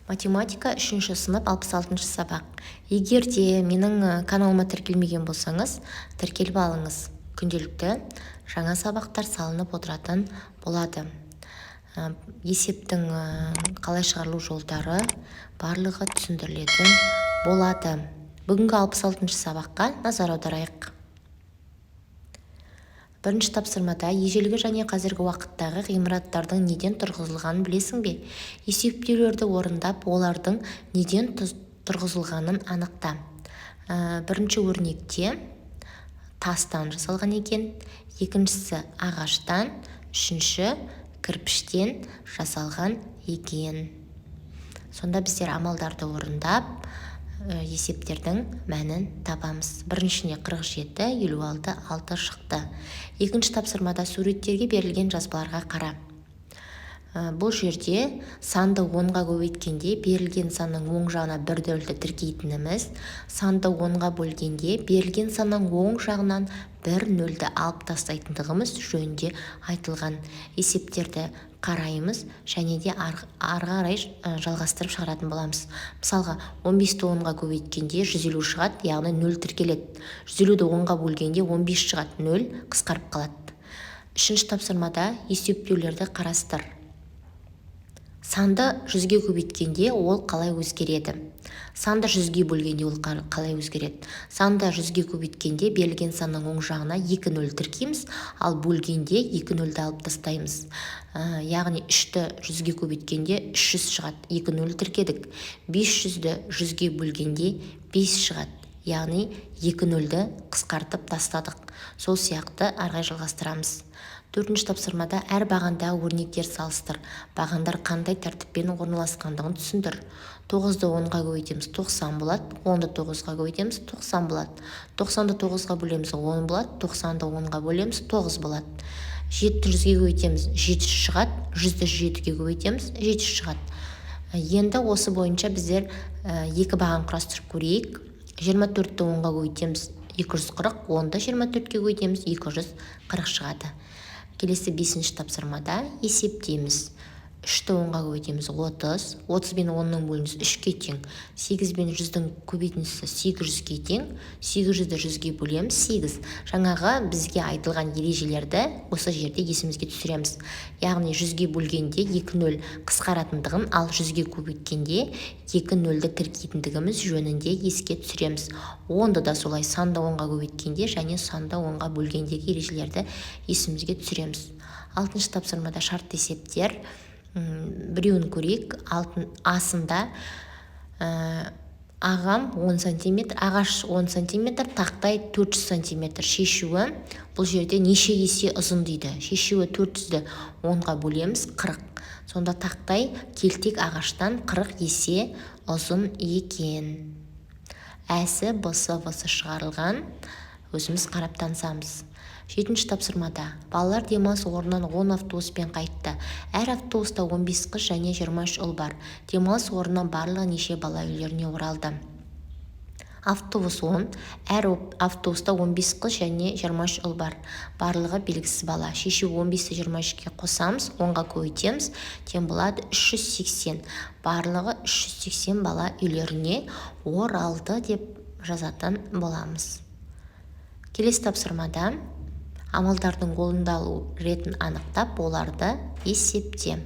Математика 3 сынып 66 сабақ. Егер де менің каналыма тіркелмеген болсаңыз, тіркеліп алыңыз. Күнделікті жаңа сабақтар салынып отыратын болады. Есептің қалай шығарылу жолдары барлығы түсіндірілетін болады. Бүгінгі 66 сабаққа назар аударайық. Бірінші тапсырмада ежелгі және қазіргі уақыттағы ғимараттардың неден тұрғызылғанын білесің бе? Есептеулерді орындап, олардың неден тұрғызылғанын анықта. Бірінші өрнекте тастан жасалған екен, екіншісі ағаштан, үшінші кірпіштен жасалған екен. Сонда біздер амалдарды орындап, есептердің мәнін табамыз. Біріншіне 47, 56, 6 шықты. Екінші тапсырмада суреттерге берілген жазбаларға қара. Бұл жерде санды 10-ға көбейткенде берілген санның оң жағына бір нөлді тіркейтініміз, санды 10-ға бөлгенде берілген санның оң жағынан бір нөлді алып тастайтындығымыз жөнінде айтылған. Есептерді қараймыз және де ары қарай жалғастырып шығаратын боламыз. Мысалға, 15-ті 10-ға көбейткенде 150 шығады, яғни 0 тіркеледі. 150-ді 10-ға бөлгенде 15 шығады, 0 қысқарып қалады. Үшінші тапсырмада есептеулерді қарастыр. Санды 100-ге көбейткенде ол қалай өзгереді? Санды 100-ге бөлгенде ол қалай өзгереді? Санды 100-ге көбейткенде берілген санның оң жағына 2 0 тіркейміз, ал бөлгенде 2 0-ді алып тастаймыз. Яғни 3-ті 100-ге көбейткенде 300 шығады, 2 0 тіркедік. 500-ді 100-ге бөлгенде 5 шығады, яғни 2 0-ді қысқартып тастадық. Сол сияқты ары қарай жалғастырамыз. Төртінші тапсырмада әр бағандағы өрнектер салыстыр. Бағандар қандай тәртіппен орналасқандығын түсіндір. 9-ды 10-ға көбейтеміз, 90 болады. 10-ды 9-ға көбейтеміз, 90 болады. 90-ды 9-ға бөлеміз, 10 болады. 90-ды 10-ға бөлеміз, 9 болады. 7-ді 100-ге көбейтеміз, 7 шығады. 100-ді 7-ге көбейтеміз, 7 шығады. Енді осы бойынша біздер екі баған құрастырып көрейік. 24-ді 10-ға көбейтеміз, 240, 10-ды 24-ге көбейтеміз, 240 шығады. Келесі 5-ші тапсырмада есептейміз. 3-ті 10-ға көбейтеміз, 30, 30 бен 10-ның бөлінісі 3-ке тең, 8 бен 100-дің көбейтіндісі 800-ге тең, 800-ді 100-ге бөлеміз, 8. Жаңағы бізге айтылған ережелерді осы жерде есімізге түсіреміз. Яғни 100-ге бөлгенде 2 0 қысқаратындығын, ал 100-ге көбейткенде 2 0-ді тіркейтіндігіміз жөнінде еске түсіреміз. 10-ды да солай санды 10-ға көбейткенде және санды 10-ға бөлгендегі ережелерді есімізге түсіреміз. 6-шы тапсырмада шартты есептер. Біреуін көрейік. Асында ағам 10 см, ағаш 10 см, тақтай 400 см. Шешуі бұл жерде неше есе ұзын дейді. Шешуі 400-ді 10-ға бөлеміз, 40. Сонда тақтай келтек ағаштан 40 есе ұзын екен. Әсі, бұсы шығарылған. Өзіміз қарап танысамыз. 7-ші тапсырмада балалар демалыс орнынан 10 автобуспен қайтты. Әр автобуста 15 қыз және 23 ұл бар. Демалыс орнынан барлығы неше бала үйлеріне оралды? Автобус 10, әр автобуста 15 қыз және 23 ұл бар. Барлығы белгісіз бала. Шешу 15-ті 23-ге қосамыз, 10-ға көбейтеміз, тең болады 380. Барлығы 380 бала үйлеріне оралды деп жазатын боламыз. Келесі тапсырмада амалдардың орындалу ретін анықтап, оларды есепте.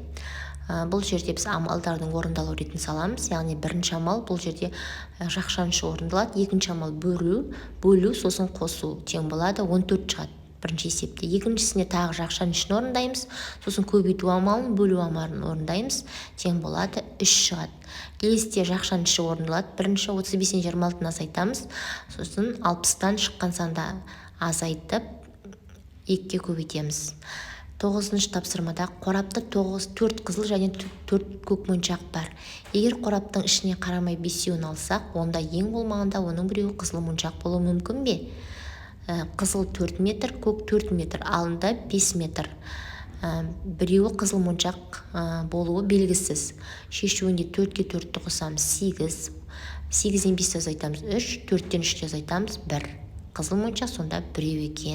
Бұл жерде біз амалдардың орындалу ретін саламыз. Яғни бірінші амал бұл жерде жақшаншы орындалады. Екінші амал бөлу, сосын қосу тең болады, 14 шығады бірінші есепте. Екіншісіне тағы жақшанышын орындаймыз, сосын көбейту амалын, бөлу амалын орындаймыз, тең болады 3 шығады. Келесіде жақшанышы орындалады. Бірінші 35-тен 26-ны азайтамыз, сосын 60-тан шыққан санда азайтып 2-ге көбейтеміз. 9-шы тапсырмада қорапта 4 қызыл және 4 көк моншақ бар. Егер қораптың ішіне қарамай 5-еуін алсақ, онда ең болмағанда оның біреуі қызыл моншақ болуы мүмкін бе? Қызыл 4 метр, көк 4 метр, алында 5 метр. Біреуі қызыл моншақ болуы белгісіз. Шешуінде 4-ге 4-ті қосамыз, 8. 8-ден 5-ті азайтамыз, 3, 4-тен 3-ті азайтамыз, 1. Қызыл моншақ сонда біреу екен.